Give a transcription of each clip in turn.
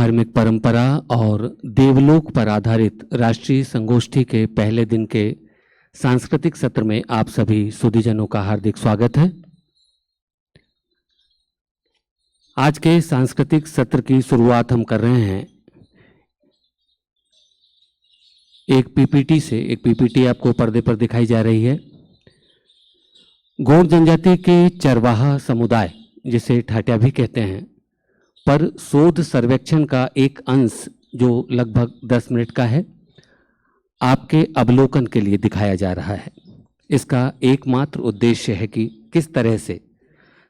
धार्मिक परंपरा और देवलोक पर आधारित राष्ट्रीय संगोष्ठी के पहले दिन के सांस्कृतिक सत्र में आप सभी सुधीजनों का हार्दिक स्वागत है। आज के सांस्कृतिक सत्र की शुरुआत हम कर रहे हैं एक पीपीटी से। एक पीपीटी आपको पर्दे पर दिखाई जा रही है। गौड़ जनजाति के चरवाहा समुदाय, जिसे ठाटिया भी कहते हैं, पर शोध सर्वेक्षण का एक अंश जो लगभग 10 मिनट का है, आपके अवलोकन के लिए दिखाया जा रहा है। इसका एकमात्र उद्देश्य है कि किस तरह से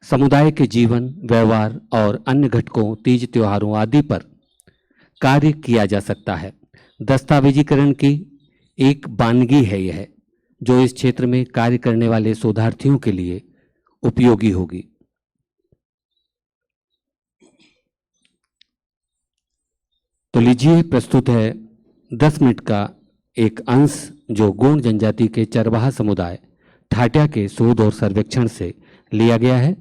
समुदाय के जीवन, व्यवहार और अन्य घटकों, तीज त्योहारों आदि पर कार्य किया जा सकता है। दस्तावेजीकरण की एक वानगी है यह, जो इस क्षेत्र में कार्य करने वाले शोधार्थियों के लिए उपयोगी होगी। तो लीजिए, प्रस्तुत है 10 मिनट का एक अंश जो गौड़ जनजाति के चरवाहा समुदाय ठाटिया के शोध और सर्वेक्षण से लिया गया है।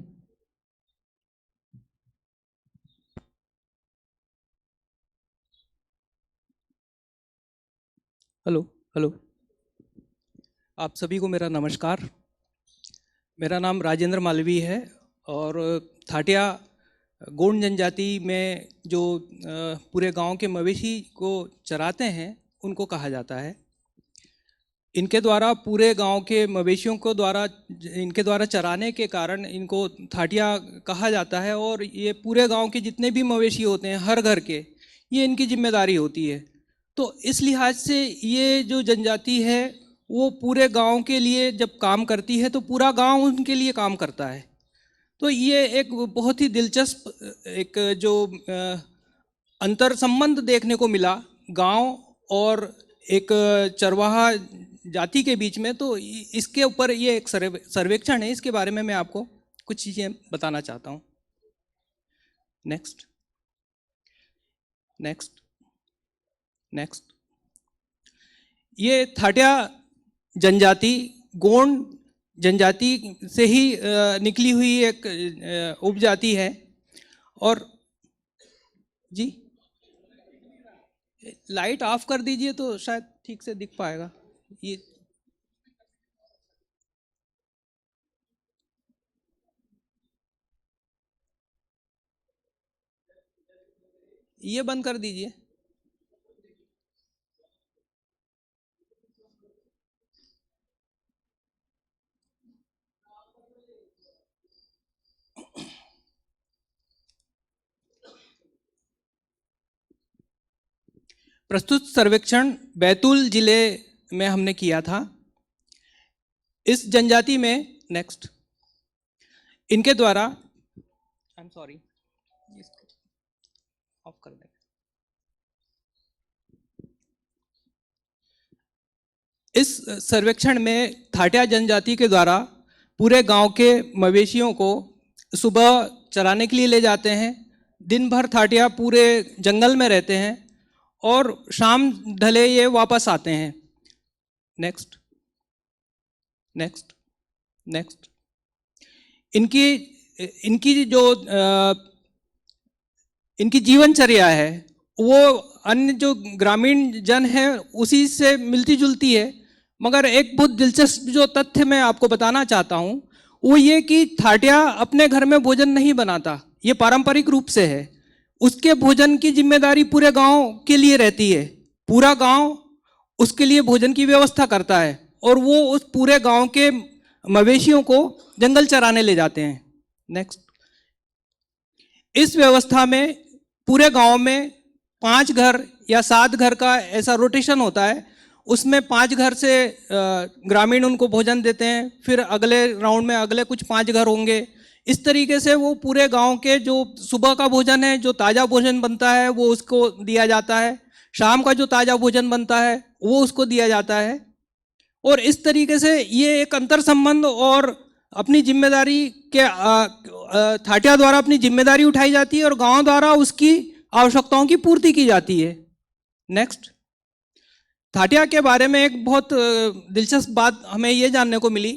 हेलो, आप सभी को मेरा नमस्कार। मेरा नाम राजेंद्र मालवी है और ठाटिया गौड़ जनजाति में जो पूरे गांव के मवेशी को चराते हैं उनको कहा जाता है। इनके द्वारा पूरे गांव के मवेशियों को इनके द्वारा चराने के कारण इनको ठाटिया कहा जाता है। और ये पूरे गांव के जितने भी मवेशी होते हैं, हर घर के, ये इनकी जिम्मेदारी होती है। तो इस लिहाज से ये जो जनजाति है वो पूरे गांव के लिए जब काम करती है तो पूरा गांव उनके लिए काम करता है। तो ये एक बहुत ही दिलचस्प एक जो अंतर संबंध देखने को मिला गांव और एक चरवाहा जाति के बीच में। तो इसके ऊपर ये एक सर्वेक्षण है, इसके बारे में मैं आपको कुछ चीज़ें बताना चाहता हूँ। नेक्स्ट। ये ठाटिया जनजाति गौड़ जनजाति से ही निकली हुई एक उपजाति है। और जी, लाइट ऑफ कर दीजिए तो शायद ठीक से दिख पाएगा। ये बंद कर दीजिए। प्रस्तुत सर्वेक्षण बैतूल जिले में हमने किया था। इस जनजाति में इनके द्वारा ऑफ कर दें। इस सर्वेक्षण में ठाटिया जनजाति के द्वारा पूरे गांव के मवेशियों को सुबह चराने के लिए ले जाते हैं। दिन भर ठाटिया पूरे जंगल में रहते हैं और शाम ढले ये वापस आते हैं। नेक्स्ट। इनकी जो इनकी जीवनचर्या है वो अन्य जो ग्रामीण जन है उसी से मिलती जुलती है। मगर एक बहुत दिलचस्प जो तथ्य मैं आपको बताना चाहता हूँ वो ये कि ठाटिया अपने घर में भोजन नहीं बनाता, ये पारंपरिक रूप से है। उसके भोजन की जिम्मेदारी पूरे गांव के लिए रहती है। पूरा गांव उसके लिए भोजन की व्यवस्था करता है और वो उस पूरे गांव के मवेशियों को जंगल चराने ले जाते हैं। नेक्स्ट। इस व्यवस्था में पूरे गांव में 5 घर या 7 घर का ऐसा रोटेशन होता है। उसमें 5 घर से ग्रामीण उनको भोजन देते हैं, फिर अगले राउंड में अगले कुछ 5 घर होंगे। इस तरीके से वो पूरे गांव के जो सुबह का भोजन है, जो ताज़ा भोजन बनता है वो उसको दिया जाता है। शाम का जो ताज़ा भोजन बनता है वो उसको दिया जाता है। और इस तरीके से ये एक अंतर संबंध और अपनी जिम्मेदारी के ठाटिया द्वारा अपनी जिम्मेदारी उठाई जाती है और गांव द्वारा उसकी आवश्यकताओं की पूर्ति की जाती है। नेक्स्ट। ठाटिया के बारे में एक बहुत दिलचस्प बात हमें ये जानने को मिली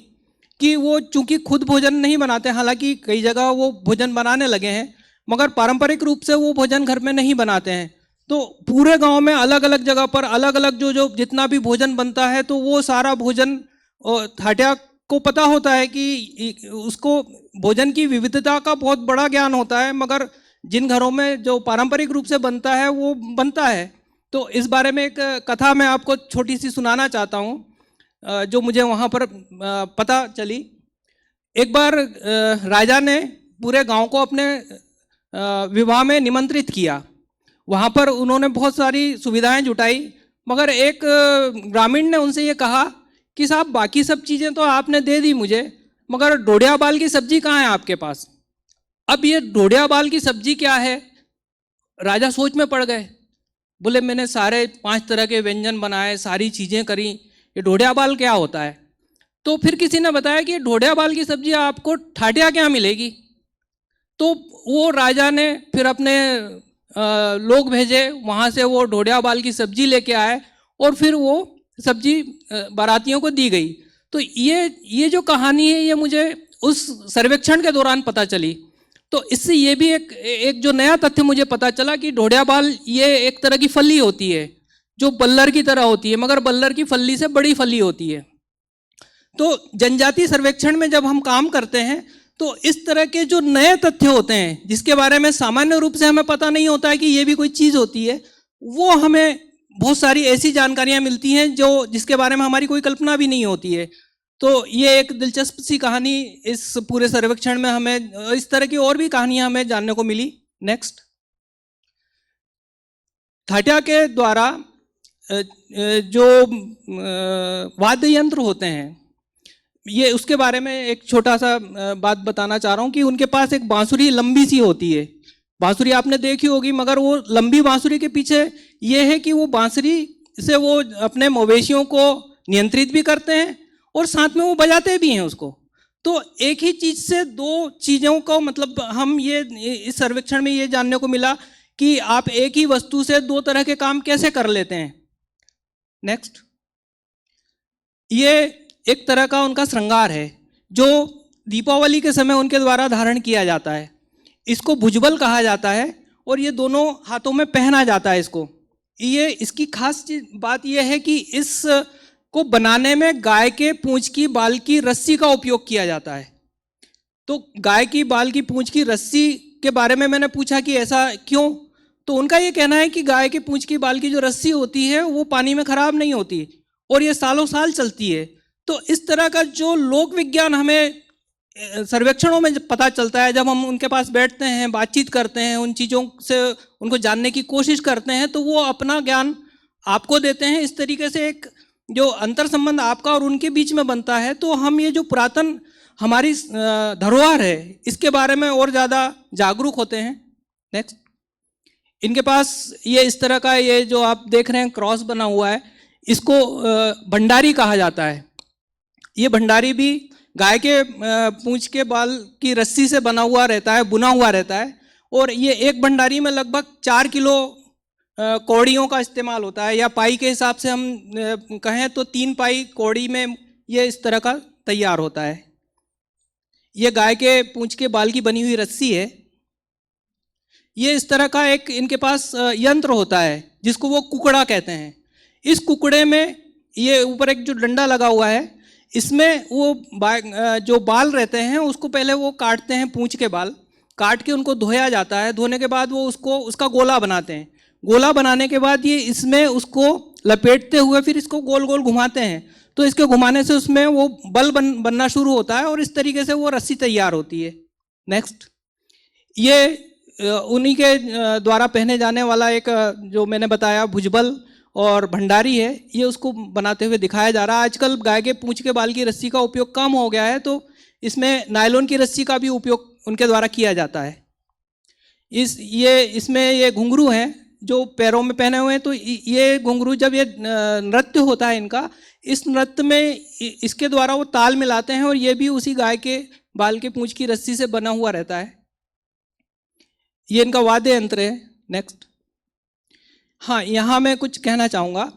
कि वो चूंकि खुद भोजन नहीं बनाते, हालांकि कई जगह वो भोजन बनाने लगे हैं, मगर पारंपरिक रूप से वो भोजन घर में नहीं बनाते हैं। तो पूरे गांव में अलग अलग जगह पर अलग अलग जो जो जितना भी भोजन बनता है, तो वो सारा भोजन थाटिया को पता होता है कि उसको भोजन की विविधता का बहुत बड़ा ज्ञान होता है, मगर जिन घरों में जो पारंपरिक रूप से बनता है वो बनता है। तो इस बारे में एक कथा मैं आपको छोटी सी सुनाना चाहता हूँ जो मुझे वहाँ पर पता चली। एक बार राजा ने पूरे गांव को अपने विवाह में निमंत्रित किया। वहाँ पर उन्होंने बहुत सारी सुविधाएं जुटाई, मगर एक ग्रामीण ने उनसे ये कहा कि साहब बाकी सब चीज़ें तो आपने दे दी मुझे, मगर डोडिया बाल की सब्जी कहाँ है आपके पास। अब ये डोडिया बाल की सब्जी क्या है, राजा सोच में पड़ गए। बोले मैंने सारे 5 तरह के व्यंजन बनाए, सारी चीज़ें करी, ये डोडिया बाल क्या होता है। तो फिर किसी ने बताया कि डोडिया बाल की सब्जी आपको ठाटिया क्या मिलेगी। तो वो राजा ने फिर अपने लोग भेजे, वहाँ से वो डोडिया बाल की सब्जी लेके आए और फिर वो सब्जी बारातियों को दी गई। तो ये जो कहानी है ये मुझे उस सर्वेक्षण के दौरान पता चली। तो इससे ये भी एक जो नया तथ्य मुझे पता चला कि डोडिया बाल ये एक तरह की फली होती है जो बल्लर की तरह होती है, मगर बल्लर की फली से बड़ी फली होती है। तो जनजाति सर्वेक्षण में जब हम काम करते हैं तो इस तरह के जो नए तथ्य होते हैं जिसके बारे में सामान्य रूप से हमें पता नहीं होता है कि ये भी कोई चीज़ होती है, वो हमें बहुत सारी ऐसी जानकारियां मिलती हैं जो जिसके बारे में हमारी कोई कल्पना भी नहीं होती है। तो ये एक दिलचस्प सी कहानी इस पूरे सर्वेक्षण में हमें, इस तरह की और भी कहानियां हमें जानने को मिली। नेक्स्ट, थाटिया के द्वारा जो वाद्य यंत्र होते हैं, ये उसके बारे में एक छोटा सा बात बताना चाह रहा हूँ कि उनके पास एक बांसुरी लंबी सी होती है। बांसुरी आपने देखी होगी, मगर वो लंबी बांसुरी के पीछे ये है कि वो बांसुरी से वो अपने मवेशियों को नियंत्रित भी करते हैं और साथ में वो बजाते भी हैं उसको। तो एक ही चीज़ से 2 चीज़ों को, मतलब हम ये इस सर्वेक्षण में ये जानने को मिला कि आप एक ही वस्तु से 2 तरह के काम कैसे कर लेते हैं। नेक्स्ट, ये एक तरह का उनका श्रृंगार है जो दीपावली के समय उनके द्वारा धारण किया जाता है। इसको भुजबल कहा जाता है और ये दोनों हाथों में पहना जाता है इसको। ये इसकी खास बात यह है कि इस को बनाने में गाय के पूंछ की बाल की रस्सी का उपयोग किया जाता है। तो गाय की बाल की पूंछ की रस्सी के बारे में मैंने पूछा कि ऐसा क्यों, तो उनका ये कहना है कि गाय के पूंछ की बाल की जो रस्सी होती है वो पानी में खराब नहीं होती और ये सालों साल चलती है। तो इस तरह का जो लोक विज्ञान हमें सर्वेक्षणों में पता चलता है, जब हम उनके पास बैठते हैं, बातचीत करते हैं, उन चीज़ों से उनको जानने की कोशिश करते हैं, तो वो अपना ज्ञान आपको देते हैं। इस तरीके से एक जो अंतर संबंध आपका और उनके बीच में बनता है, तो हम ये जो पुरातन हमारी धरोहर है इसके बारे में और ज़्यादा जागरूक होते हैं। नेक्स्ट, इनके पास ये इस तरह का ये जो आप देख रहे हैं क्रॉस बना हुआ है, इसको भंडारी कहा जाता है। ये भंडारी भी गाय के पूंछ के बाल की रस्सी से बना हुआ रहता है, बुना हुआ रहता है, और ये एक भंडारी में लगभग 4 किलो कौड़ियों का इस्तेमाल होता है, या पाई के हिसाब से हम कहें तो 3 पाई कौड़ी में ये इस तरह का तैयार होता है। ये गाय के पूंछ के बाल की बनी हुई रस्सी है। ये इस तरह का एक इनके पास यंत्र होता है जिसको वो कुकड़ा कहते हैं। इस कुकड़े में ये ऊपर एक जो डंडा लगा हुआ है, इसमें वो जो बाल रहते हैं उसको पहले वो काटते हैं, पूंछ के बाल काट के उनको धोया जाता है। धोने के बाद वो उसका गोला बनाते हैं। गोला बनाने के बाद ये इसमें उसको लपेटते हुए फिर इसको गोल गोल घुमाते हैं, तो इसके घुमाने से उसमें वो बल बनना शुरू होता है और इस तरीके से वो रस्सी तैयार होती है। नेक्स्ट, ये उन्हीं के द्वारा पहने जाने वाला एक जो मैंने बताया भुजबल और भंडारी है, ये उसको बनाते हुए दिखाया जा रहा है। आजकल गाय के पूंछ के बाल की रस्सी का उपयोग कम हो गया है, तो इसमें नायलॉन की रस्सी का भी उपयोग उनके द्वारा किया जाता है। इसमें ये घुंघरू हैं जो पैरों में पहने हुए हैं। तो ये घुंघरू जब ये नृत्य होता है इनका, इस नृत्य में इसके द्वारा वो ताल मिलाते हैं और ये भी उसी गाय के बाल के पूंछ की रस्सी से बना हुआ रहता है। ये इनका वाद्य यंत्र है। नेक्स्ट, हाँ, यहाँ मैं कुछ कहना चाहूँगा।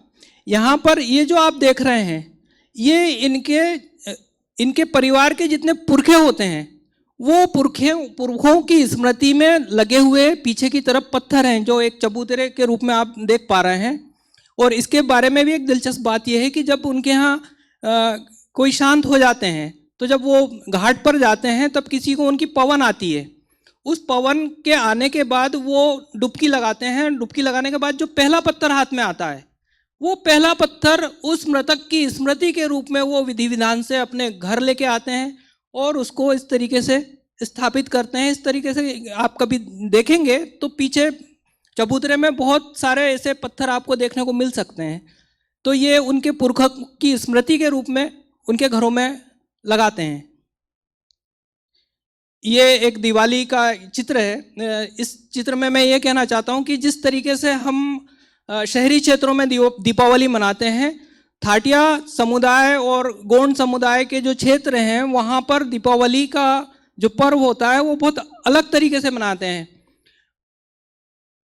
यहाँ पर ये जो आप देख रहे हैं, ये इनके परिवार के जितने पुरखे होते हैं वो पुरखों की स्मृति में लगे हुए पीछे की तरफ पत्थर हैं जो एक चबूतरे के रूप में आप देख पा रहे हैं। और इसके बारे में भी एक दिलचस्प बात यह है कि जब उनके यहाँ कोई शांत हो जाते हैं तो जब वो घाट पर जाते हैं तब किसी को उनकी पवन आती है। उस पवन के आने के बाद वो डुबकी लगाते हैं। डुबकी लगाने के बाद जो पहला पत्थर हाथ में आता है, वो पहला पत्थर उस मृतक की स्मृति के रूप में वो विधि विधान से अपने घर लेके आते हैं और उसको इस तरीके से स्थापित करते हैं। इस तरीके से आप कभी देखेंगे तो पीछे चबूतरे में बहुत सारे ऐसे पत्थर आपको देखने को मिल सकते हैं। तो ये उनके पुरखों की स्मृति के रूप में उनके घरों में लगाते हैं। ये एक दिवाली का चित्र है। इस चित्र में मैं ये कहना चाहता हूँ कि जिस तरीके से हम शहरी क्षेत्रों में दीपावली मनाते हैं, थाटिया समुदाय और गोंड समुदाय के जो क्षेत्र हैं वहाँ पर दीपावली का जो पर्व होता है वो बहुत अलग तरीके से मनाते हैं।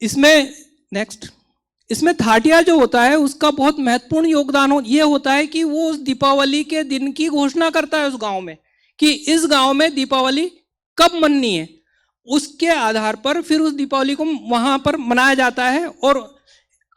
इसमें थाटिया जो होता है उसका बहुत महत्वपूर्ण योगदान ये होता है कि वो उस दीपावली के दिन की घोषणा करता है उस गांव में कि इस गांव में दीपावली कब मननी है। उसके आधार पर फिर उस दीपावली को वहाँ पर मनाया जाता है। और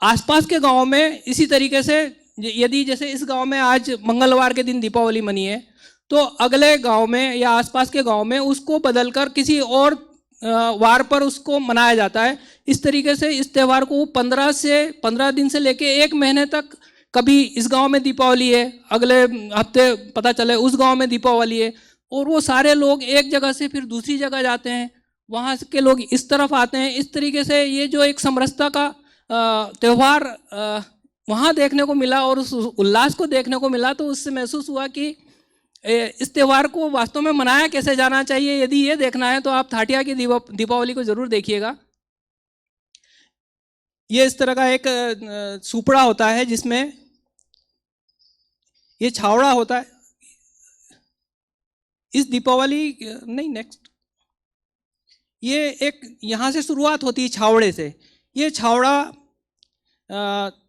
आसपास के गांव में इसी तरीके से यदि जैसे इस गांव में आज मंगलवार के दिन दीपावली मनी है तो अगले गांव में या आसपास के गांव में उसको बदलकर किसी और वार पर उसको मनाया जाता है। इस तरीके से इस त्यौहार को 15 दिन से लेके 1 महीने तक, कभी इस गांव में दीपावली है, अगले हफ्ते पता चले उस गांव में दीपावली है, और वो सारे लोग एक जगह से फिर दूसरी जगह जाते हैं, वहाँ के लोग इस तरफ आते हैं। इस तरीके से ये जो एक समरसता का त्यौहार वहाँ देखने को मिला और उस उल्लास को देखने को मिला, तो उससे महसूस हुआ कि इस त्यौहार को वास्तव में मनाया कैसे जाना चाहिए। यदि ये देखना है तो आप थाटिया की दीपावली को जरूर देखिएगा। ये इस तरह का एक सुपड़ा होता है जिसमें ये छावड़ा होता है। इस दीपावली ये एक यहाँ से शुरुआत होती है छावड़े से। ये छावड़ा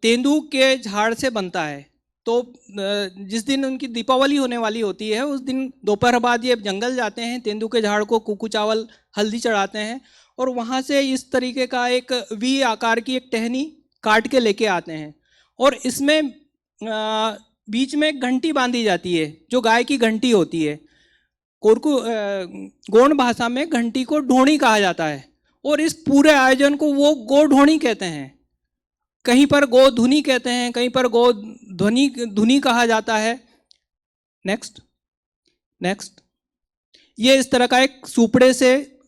तेंदू के झाड़ से बनता है। तो जिस दिन उनकी दीपावली होने वाली होती है उस दिन दोपहर बाद ये जंगल जाते हैं, तेंदू के झाड़ को कुकू चावल हल्दी चढ़ाते हैं और वहाँ से इस तरीके का एक वी आकार की एक टहनी काट के लेके आते हैं। और इसमें बीच में एक घंटी बांधी जाती है जो गाय की घंटी होती है। गोंड भाषा में घंटी को ढोणी कहा जाता है और इस पूरे आयोजन को वो गो ढोणी कहते हैं। कहीं पर गो धुनी कहते हैं, कहीं पर गो धुनी कहा जाता है। नेक्स्ट ये इस तरह का एक सुपड़े से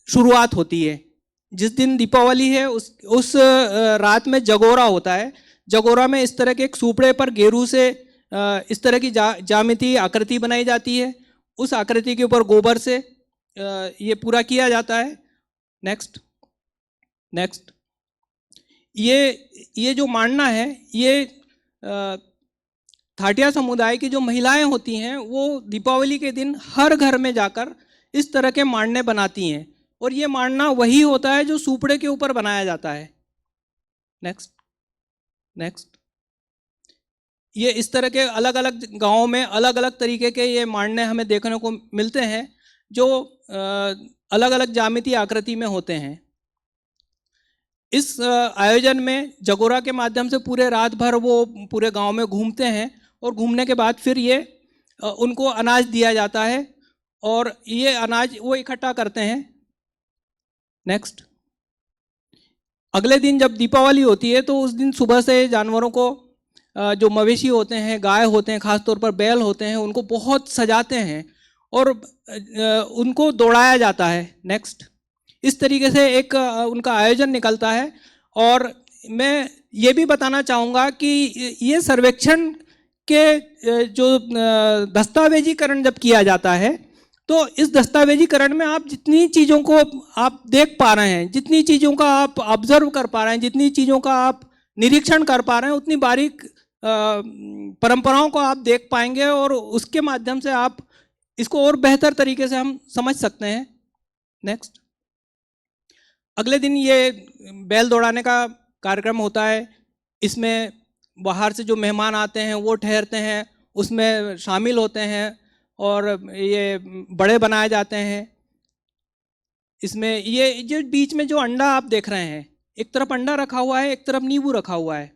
शुरुआत होती है। जिस दिन दीपावली है उस रात में जगोरा होता है। जगोरा में इस तरह के एक सुपड़े पर गेरू से इस तरह की ज्यामिति आकृति बनाई जाती है। उस आकृति के ऊपर गोबर से ये पूरा किया जाता है। नेक्स्ट ये जो मांडना है, ये थाटिया समुदाय की जो महिलाएं होती हैं वो दीपावली के दिन हर घर में जाकर इस तरह के मांडने बनाती हैं और ये मांडना वही होता है जो सुपड़े के ऊपर बनाया जाता है। नेक्स्ट ये इस तरह के अलग अलग गांवों में अलग अलग तरीके के ये मांडने हमें देखने को मिलते हैं जो अलग अलग ज्यामिति आकृति में होते हैं। इस आयोजन में जगोरा के माध्यम से पूरे रात भर वो पूरे गांव में घूमते हैं और घूमने के बाद फिर ये उनको अनाज दिया जाता है और ये अनाज वो इकट्ठा करते हैं। नेक्स्ट अगले दिन जब दीपावली होती है तो उस दिन सुबह से जानवरों को जो मवेशी होते हैं, गाय होते हैं, खासतौर पर बैल होते हैं, उनको बहुत सजाते हैं और उनको दौड़ाया जाता है। नेक्स्ट इस तरीके से एक उनका आयोजन निकलता है। और मैं ये भी बताना चाहूँगा कि ये सर्वेक्षण के जो दस्तावेजीकरण जब किया जाता है तो इस दस्तावेजीकरण में आप जितनी चीज़ों को आप देख पा रहे हैं, जितनी चीज़ों का आप ऑब्जर्व कर पा रहे हैं, जितनी चीज़ों का आप निरीक्षण कर पा रहे हैं, उतनी बारीक परंपराओं को आप देख पाएंगे और उसके माध्यम से आप इसको और बेहतर तरीके से हम समझ सकते हैं। नेक्स्ट अगले दिन ये बैल दौड़ाने का कार्यक्रम होता है। इसमें बाहर से जो मेहमान आते हैं वो ठहरते हैं, उसमें शामिल होते हैं और ये बड़े बनाए जाते हैं। इसमें ये जो बीच में जो अंडा आप देख रहे हैं, एक तरफ अंडा रखा हुआ है, एक तरफ नींबू रखा हुआ है।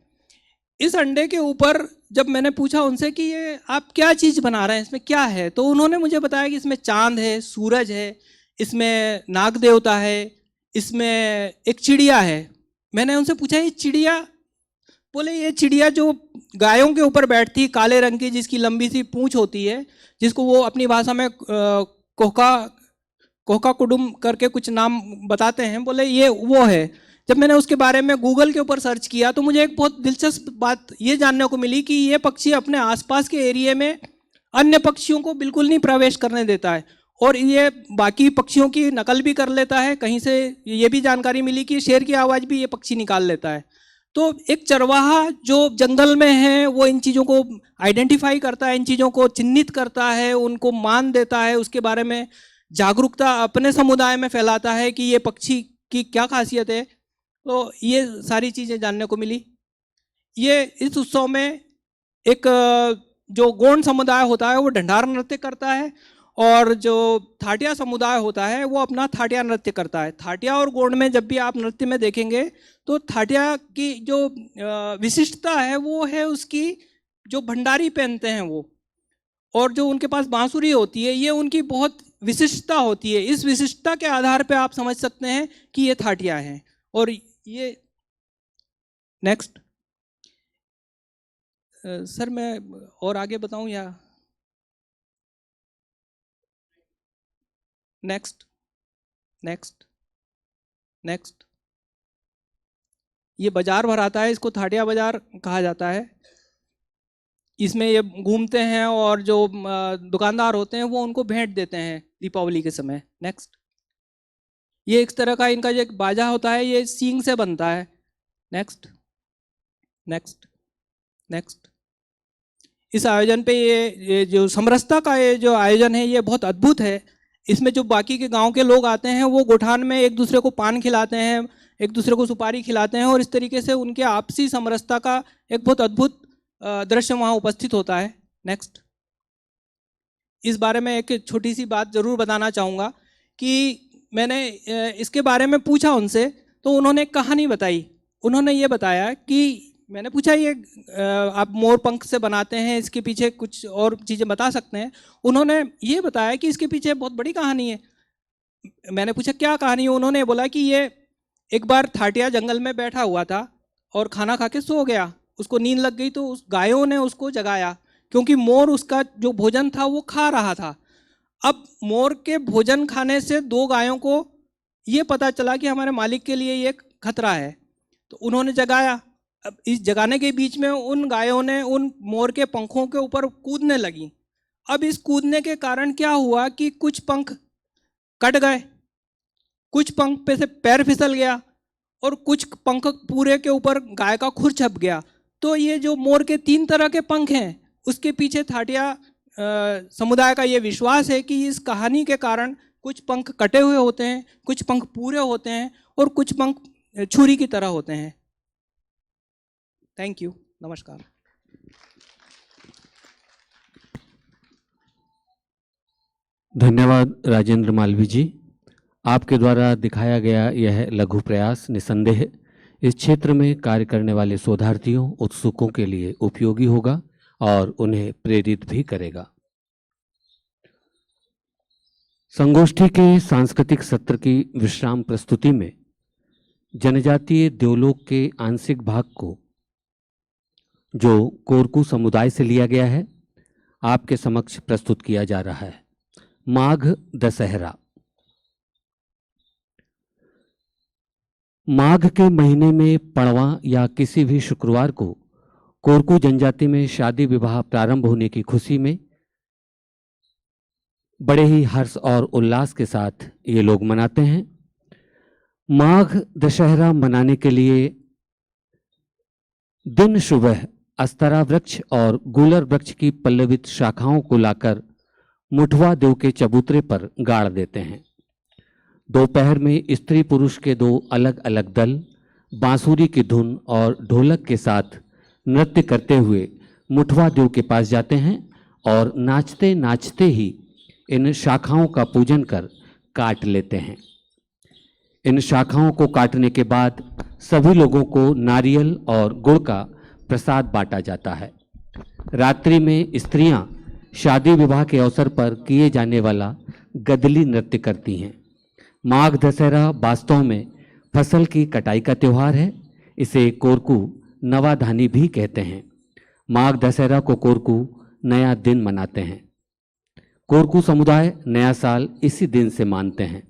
इस अंडे के ऊपर जब मैंने पूछा उनसे कि ये आप क्या चीज़ बना रहे हैं, इसमें क्या है, तो उन्होंने मुझे बताया कि इसमें चांद है, सूरज है, इसमें नाग देवता है, इसमें एक चिड़िया है। मैंने उनसे पूछा ये चिड़िया, बोले ये चिड़िया जो गायों के ऊपर बैठती, काले रंग की, जिसकी लंबी सी पूंछ होती है, जिसको वो अपनी भाषा में कोका कोका कुडुम करके कुछ नाम बताते हैं, बोले ये वो है। जब मैंने उसके बारे में गूगल के ऊपर सर्च किया तो मुझे एक बहुत दिलचस्प बात ये जानने को मिली कि ये पक्षी अपने आसपास के एरिया में अन्य पक्षियों को बिल्कुल नहीं प्रवेश करने देता है और ये बाकी पक्षियों की नकल भी कर लेता है। कहीं से ये भी जानकारी मिली कि शेर की आवाज़ भी ये पक्षी निकाल लेता है। तो एक चरवाहा जो जंगल में है वो इन चीज़ों को आइडेंटिफाई करता है, इन चीज़ों को चिन्हित करता है, उनको मान देता है, उसके बारे में जागरूकता अपने समुदाय में फैलाता है कि ये पक्षी की क्या खासियत है। तो ये सारी चीज़ें जानने को मिली। ये इस उत्सव में एक जो गोंड समुदाय होता है वो ढंढार नृत्य करता है और जो थाटिया समुदाय होता है वो अपना थाटिया नृत्य करता है। थाटिया और गोंड में जब भी आप नृत्य में देखेंगे तो थाटिया की जो विशिष्टता है वो है उसकी जो भंडारी पहनते हैं वो, और जो उनके पास बांसुरी होती है, ये उनकी बहुत विशिष्टता होती है। इस विशिष्टता के आधार पे आप समझ सकते हैं कि ये थाटिया हैं। और ये नेक्स्ट सर मैं और आगे बताऊं या नेक्स्ट नेक्स्ट नेक्स्ट। ये बाजार भराता है, इसको थाटिया बाजार कहा जाता है। इसमें ये घूमते हैं और जो दुकानदार होते हैं वो उनको भेंट देते हैं दीपावली के समय। नेक्स्ट। ये एक तरह का इनका जो एक बाजा होता है ये सींग से बनता है। Next next next. इस आयोजन पे ये जो समरसता का ये जो आयोजन है ये बहुत अद्भुत है। इसमें जो बाकी के गांव के लोग आते हैं वो गोठान में एक दूसरे को पान खिलाते हैं, एक दूसरे को सुपारी खिलाते हैं और इस तरीके से उनके आपसी समरसता का एक बहुत अद्भुत दृश्य वहाँ उपस्थित होता है। नेक्स्ट। इस बारे में एक छोटी सी बात ज़रूर बताना चाहूँगा कि मैंने इसके बारे में पूछा उनसे तो उन्होंने एक कहानी बताई। उन्होंने ये बताया कि मैंने पूछा ये आप मोर पंख से बनाते हैं, इसके पीछे कुछ और चीज़ें बता सकते हैं? उन्होंने ये बताया कि इसके पीछे बहुत बड़ी कहानी है। मैंने पूछा क्या कहानी है? उन्होंने बोला कि ये एक बार थाटिया जंगल में बैठा हुआ था और खाना खा के सो गया, उसको नींद लग गई तो उस गायों ने उसको जगाया क्योंकि मोर उसका जो भोजन था वो खा रहा था। अब मोर के भोजन खाने से दो गायों को ये पता चला कि हमारे मालिक के लिए ये खतरा है, तो उन्होंने जगाया। अब इस जगाने के बीच में उन गायों ने उन मोर के पंखों के ऊपर कूदने लगी। अब इस कूदने के कारण क्या हुआ कि कुछ पंख कट गए, कुछ पंख पे से पैर फिसल गया और कुछ पंख पूरे के ऊपर गाय का खुर छप गया। तो ये जो मोर के 3 तरह के पंख हैं उसके पीछे थाटिया समुदाय का ये विश्वास है कि इस कहानी के कारण कुछ पंख कटे हुए होते हैं, कुछ पंख पूरे होते हैं और कुछ पंख छुरी की तरह होते हैं। थैंक यू, नमस्कार। धन्यवाद राजेंद्र मालवी जी। आपके द्वारा दिखाया गया यह लघु प्रयास निसंदेह इस क्षेत्र में कार्य करने वाले शोधार्थियों उत्सुकों के लिए उपयोगी होगा और उन्हें प्रेरित भी करेगा। संगोष्ठी के सांस्कृतिक सत्र की विश्राम प्रस्तुति में जनजातीय द्योलोक के आंशिक भाग को जो कोरकू समुदाय से लिया गया है आपके समक्ष प्रस्तुत किया जा रहा है। माघ दशहरा। माघ के महीने में पड़वा या किसी भी शुक्रवार को कोरकू जनजाति में शादी विवाह प्रारंभ होने की खुशी में बड़े ही हर्ष और उल्लास के साथ ये लोग मनाते हैं। माघ दशहरा मनाने के लिए दिन सुबह अस्तरा वृक्ष और गूलर वृक्ष की पल्लवित शाखाओं को लाकर मुठवा देव के चबूतरे पर गाड़ देते हैं। दोपहर में स्त्री पुरुष के 2 अलग अलग दल बांसुरी की धुन और ढोलक के साथ नृत्य करते हुए मुठवा देव के पास जाते हैं और नाचते नाचते ही इन शाखाओं का पूजन कर काट लेते हैं। इन शाखाओं को काटने के बाद सभी लोगों को नारियल और गुड़ का प्रसाद बांटा जाता है। रात्रि में स्त्रियां शादी विवाह के अवसर पर किए जाने वाला गदली नृत्य करती हैं। माघ दशहरा वास्तव में फसल की कटाई का त्यौहार है। इसे कोरकू नवाधानी भी कहते हैं। माघ दशहरा को कोरकू नया दिन मनाते हैं। कोरकू समुदाय नया साल इसी दिन से मानते हैं।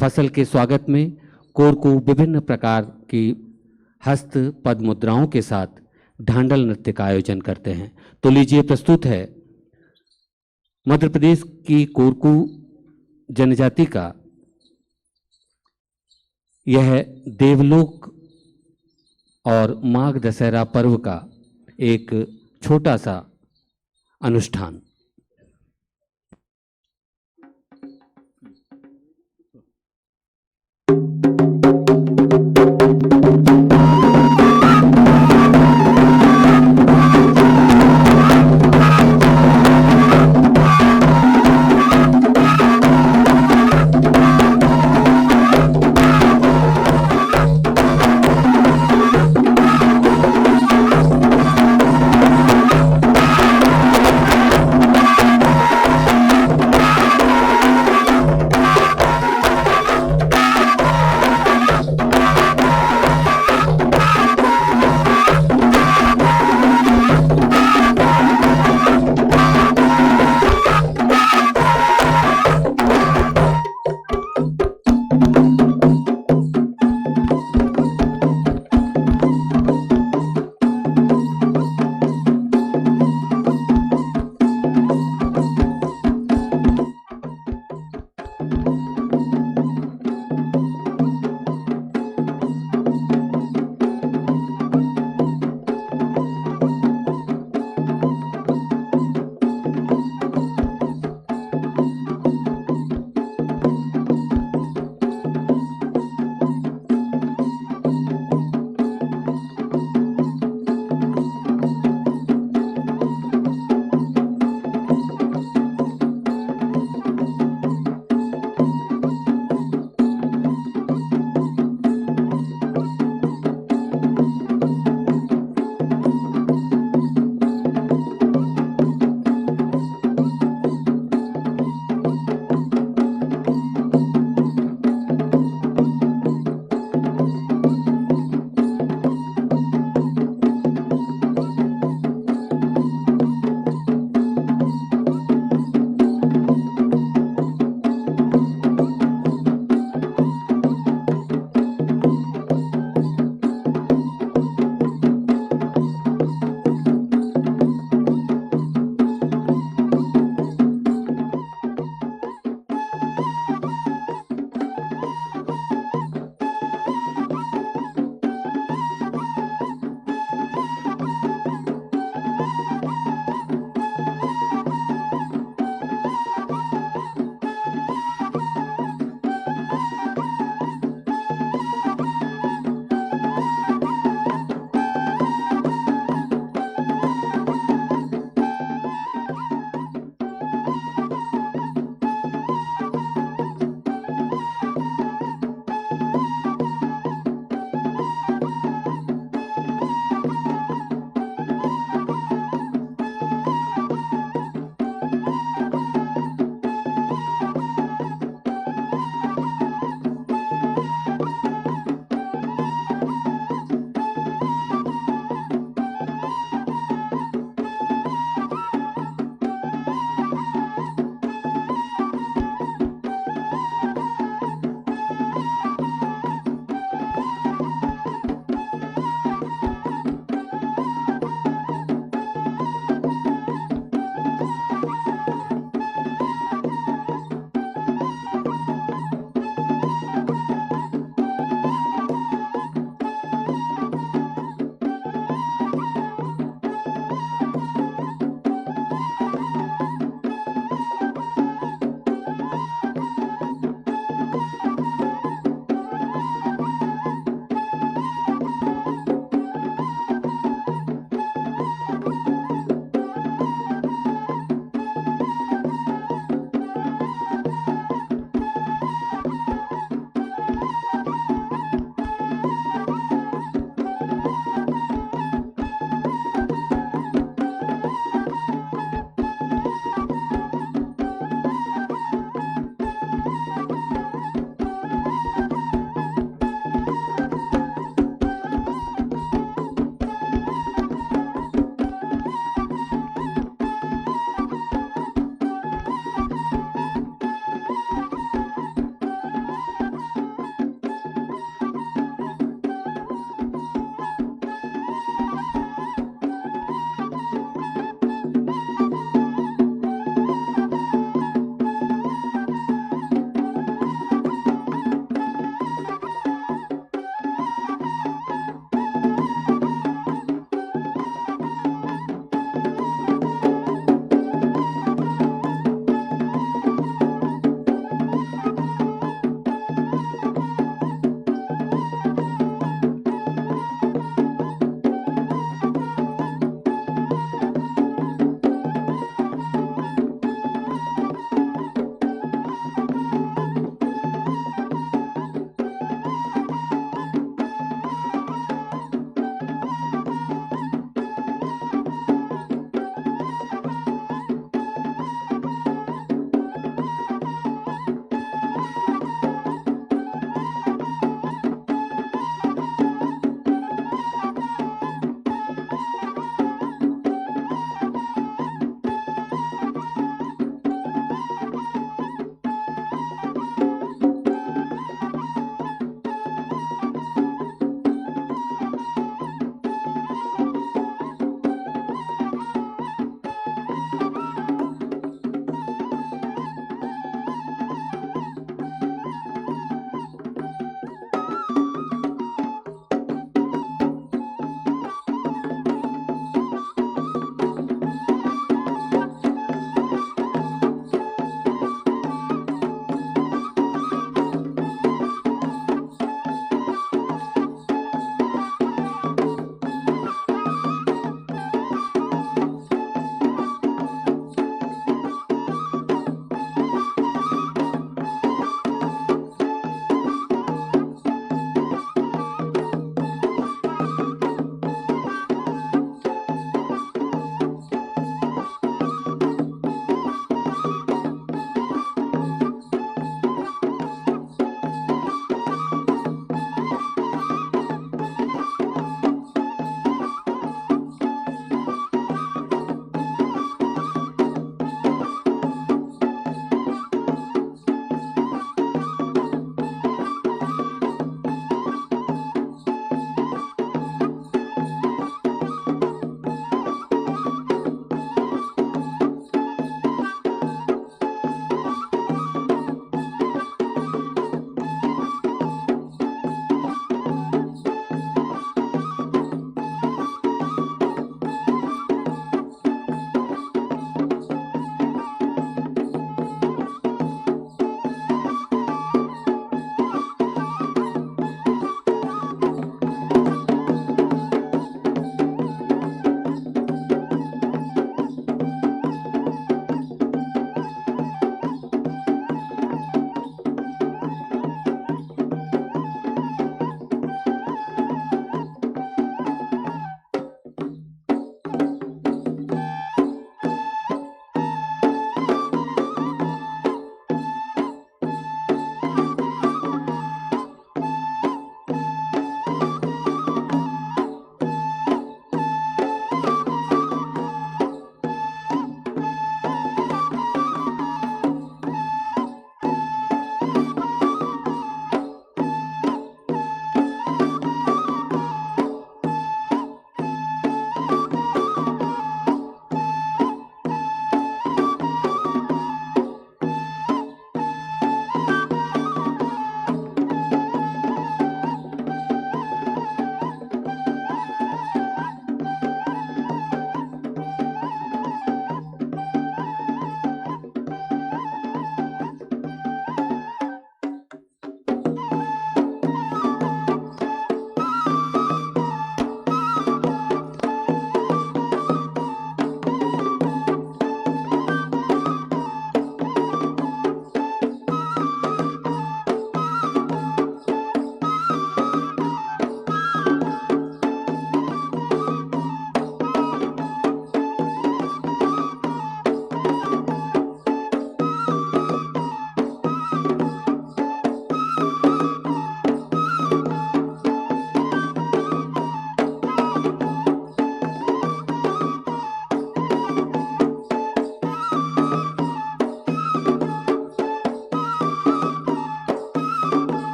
फसल के स्वागत में कोरकू विभिन्न प्रकार की हस्त पद मुद्राओं के साथ ढांडल नृत्य का आयोजन करते हैं। तो लीजिए प्रस्तुत है मध्य प्रदेश की कोरकू जनजाति का यह देवलोक और माघ दशहरा पर्व का एक छोटा सा अनुष्ठान।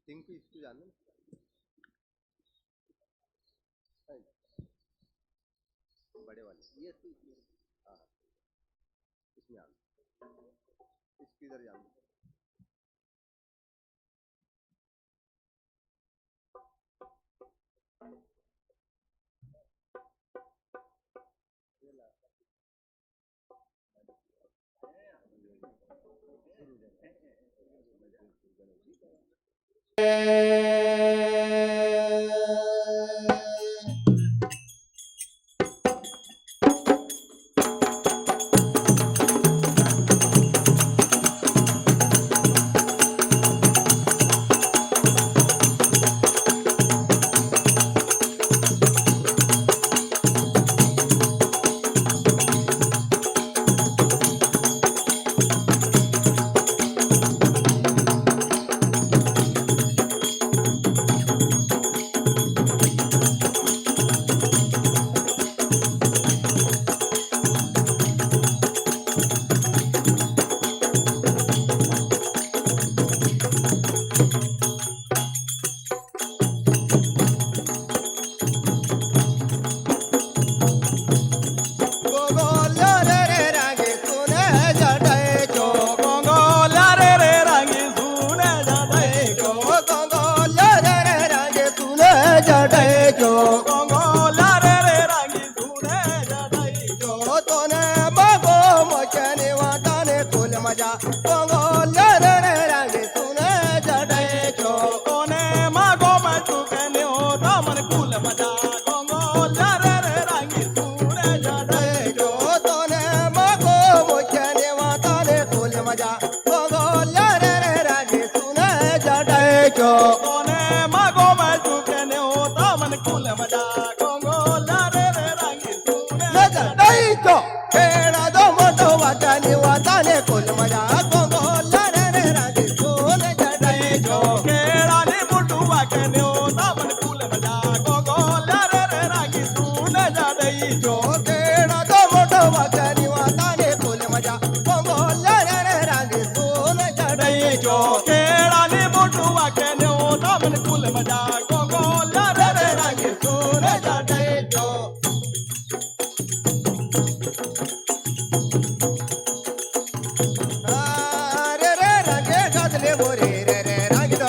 टिंकू इसको जान लो बड़े वाले ये तो हाँ इसमें आ इसकी इधर जान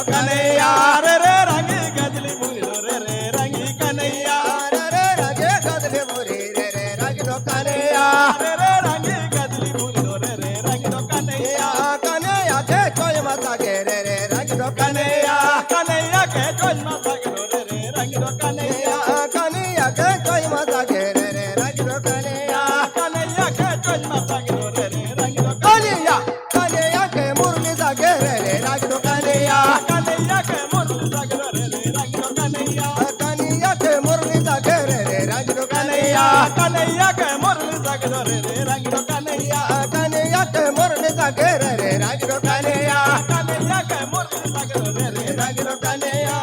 Kaniya कन्हैया के मुरली सगरो रे रे सगरो कन्हैया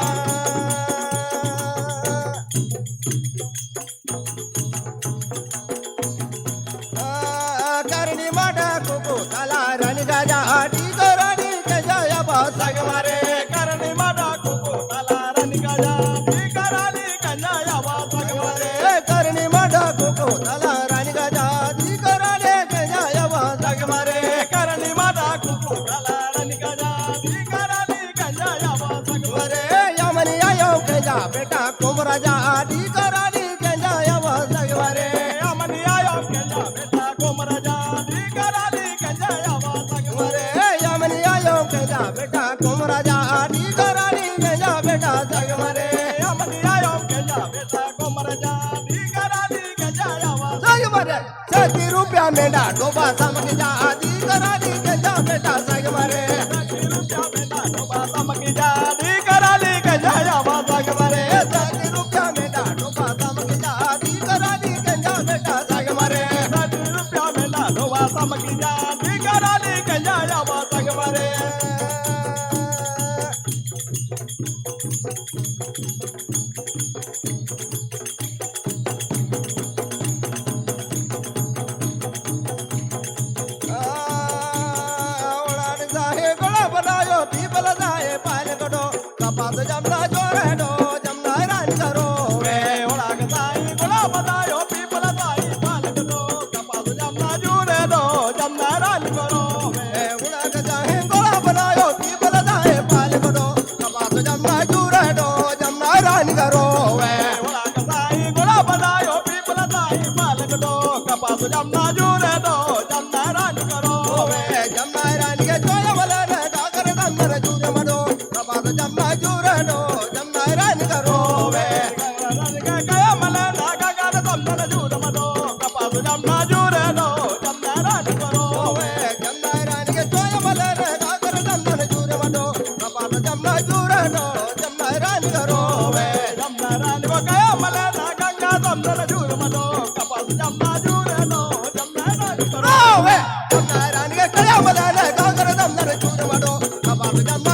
करणी माडा कुकु तला रानी गाजा डी रानी के जया बात सगवारे करणी माडा कुकु तला रानी गाजा डी रानी के जया बात सगवारे करणी माडा कुकु तला रानी गाजा डी रानी के जया बात सगवारे करणी माडा कुकु तला रानी गाजा डी रानी के जया बात सगवारे यमनी आयो के जा बेटा कुमरा जा डी रानी के जया बात सगवारे यमनी आयो के जा बेटा कुमरा जा डी रानी के जया बात सगवारे यमनी आयो के जा बेटा कुमरा जा डी रानी के जा बेटा सगवारे यमनी आयो के जा बेटा कुमरा जा डी रानी के जया बात सगवारे 70 रुपया मेंढा डोबा समक जा दी रानी के जा बेटा सगवारे 70 रुपया मेंढा डोबा समक जा दी रानी के जया बात सगवारे 70 रुपया मेंढा डोबा समक जा दी रानी के जा बेटा सगवारे 70 रुपया मेंढा डोबा समक जा दी रानी के जया बात सगवारे उड़ान जाए गोला बनायो पीपल जाए पाल करो कपास जमना जोरे दो जमना रान करो वे उड़ान जाए गोला बनायो पीपल जाए पाल करो कपास जमना जोरे दो जमना रान करो वे उड़ान जाए गोला बनायो पीपल जाए पाल करो कपास जमना जोरे दो जमना रान करो वे उड़ान जाए गोला बनायो पीपल जाए पाल करो कपास जमना जोरे दो जमना रान करो वे जमना रान के जोया वाला रे गागर दमर जूरे मडो कपास जमना जोरे दो जमना रान करो वे रान के गया मले ना गागर दमर जूरे मडो कपास जमना जोरे दो जमना रान करो वे जमना रान के जोया वाला रे गागर दमर जूरे मडो कपास जमना जोरे दो जमना रान करो वे जमना रान को गया मले ना गंगा दमर जूरे मडो कपास जमना जोरे दो जमना रान करो वे जमना रान के गया मले ना गागर दमर जूरे मडो कपास जमना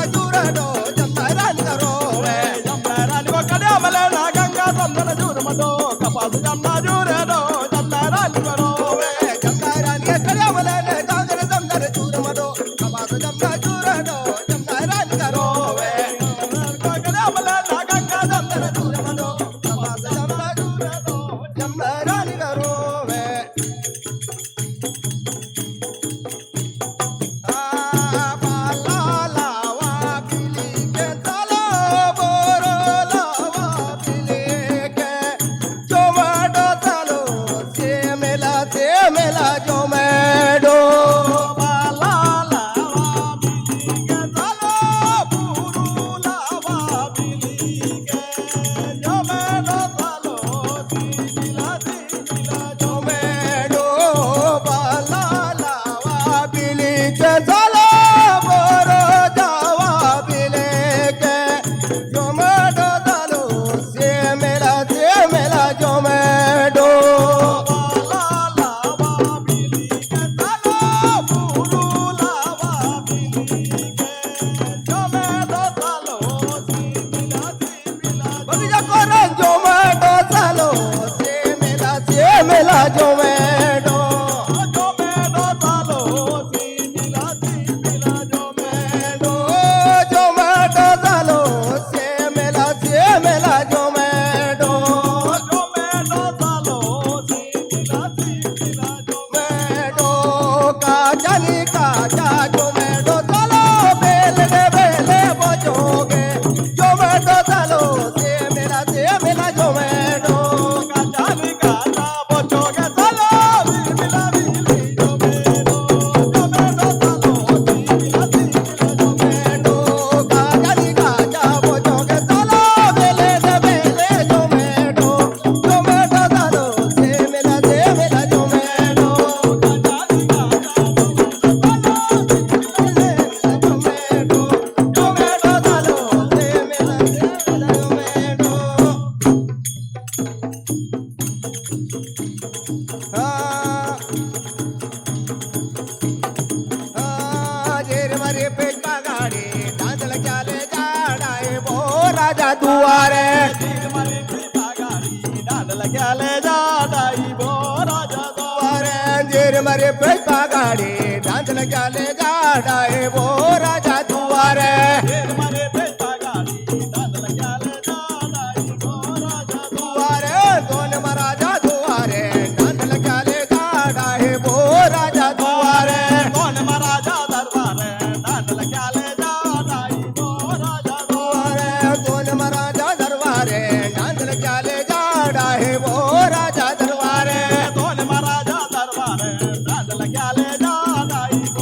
गाड़ी डांदल क्याले जाड़ाए वो राजा दुआरे जीर मरे पिता गाड़ी डांदल क्याले जाड़ाई वो राजा दुआरे जीर मरे पिता गाड़ी डांदल क्याले जाड़ाए वो राजा दुआरे जीर मरे पिता गाड़ी डांदल क्याले जाड़ाई वो राजा दुआरे दोन महाराजा दुआरे डांदल क्याले जाड़ाए वो राजा दुआरे दोन महाराजा दरबारे डांदल क्याले जाड़ाई वो राजा दुआरे दोन महाराजा दरबारे डांदल क्याले जाड़ाए वो राजा दरबारे दोन महाराजा दरबारे डांदल क्याले जाड़ाई वो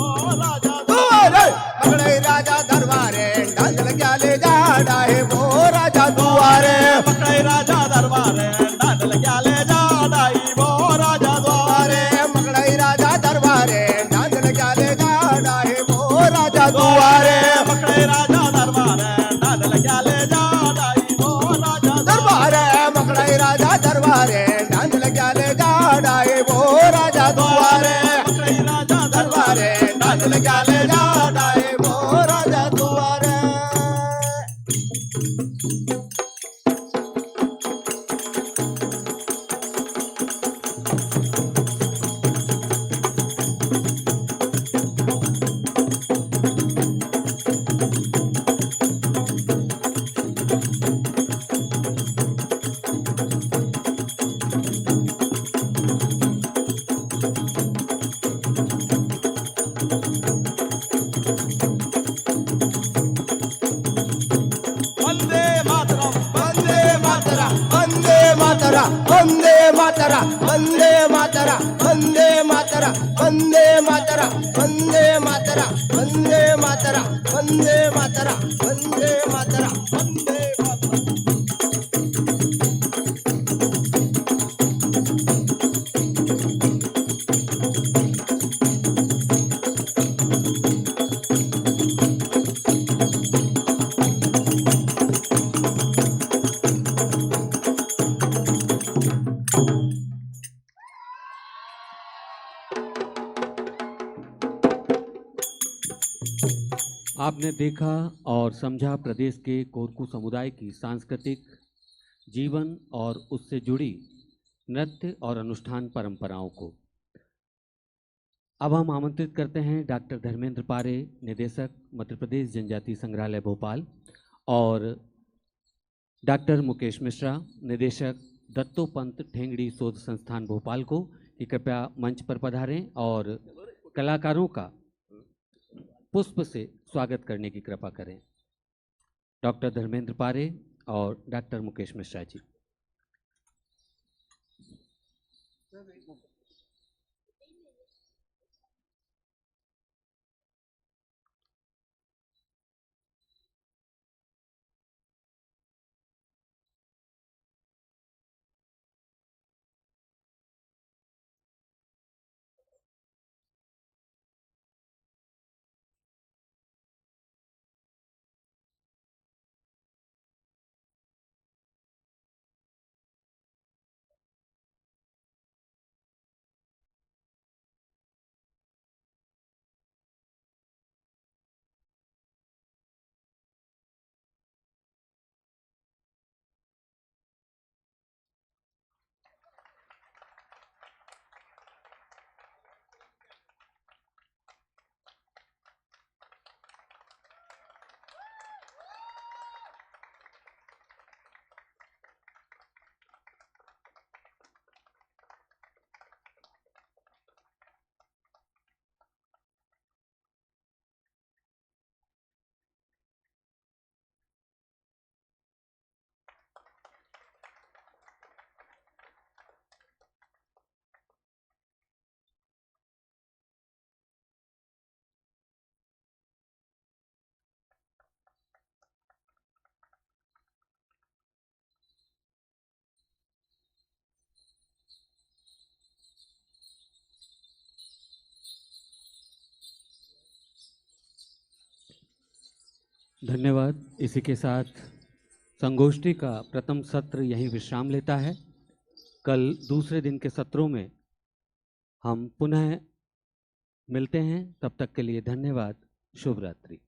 राजा दुआरे मगड़ई राजा दरबारे डांदल क्याले जाड़ाए वो राजा दुआरे मगड़ई राजा दरबारे डांदल क्याले जाड़ाई वो राजा दुआरे मगड़ई राजा दरबारे डांदल क्याले जाड़ाए वो राजा दुआरे मगड़ई राजा दरबारे डांदल क्याले जाड़ाई वो राजा दरबारे मगड़ई राजा दरबारे डांदल क्याले जाड़ाए वो राजा दुआरे मगड़ई राजा दरबारे डांदल क्याले जाड़ाए वो राजा दुआरे वंदे मातरम वंदे मातरम वंदे मातरम वंदे मातरम वंदे मातरम वंदे मातरम वंदे मातरम वंदे मातरम वंदे मातरम वंदे मातरम वंदे मातरम वंदे मातरम आपने देखा और समझा प्रदेश के कोरकू समुदाय की सांस्कृतिक जीवन और उससे जुड़ी नृत्य और अनुष्ठान परंपराओं को। अब हम आमंत्रित करते हैं डॉक्टर धर्मेंद्र पारे, निदेशक मध्य प्रदेश जनजाति संग्रहालय भोपाल, और डॉक्टर मुकेश मिश्रा, निदेशक दत्तोपंत ठेंगड़ी शोध संस्थान भोपाल को, कि कृपया मंच पर पधारें और कलाकारों का पुष्प से स्वागत करने की कृपा करें। डॉक्टर धर्मेंद्र पारे और डॉक्टर मुकेश मिश्रा जी। धन्यवाद। इसी के साथ संगोष्ठी का प्रथम सत्र यहीं विश्राम लेता है। कल दूसरे दिन के सत्रों में हम पुनः मिलते हैं। तब तक के लिए धन्यवाद। शुभ रात्रि।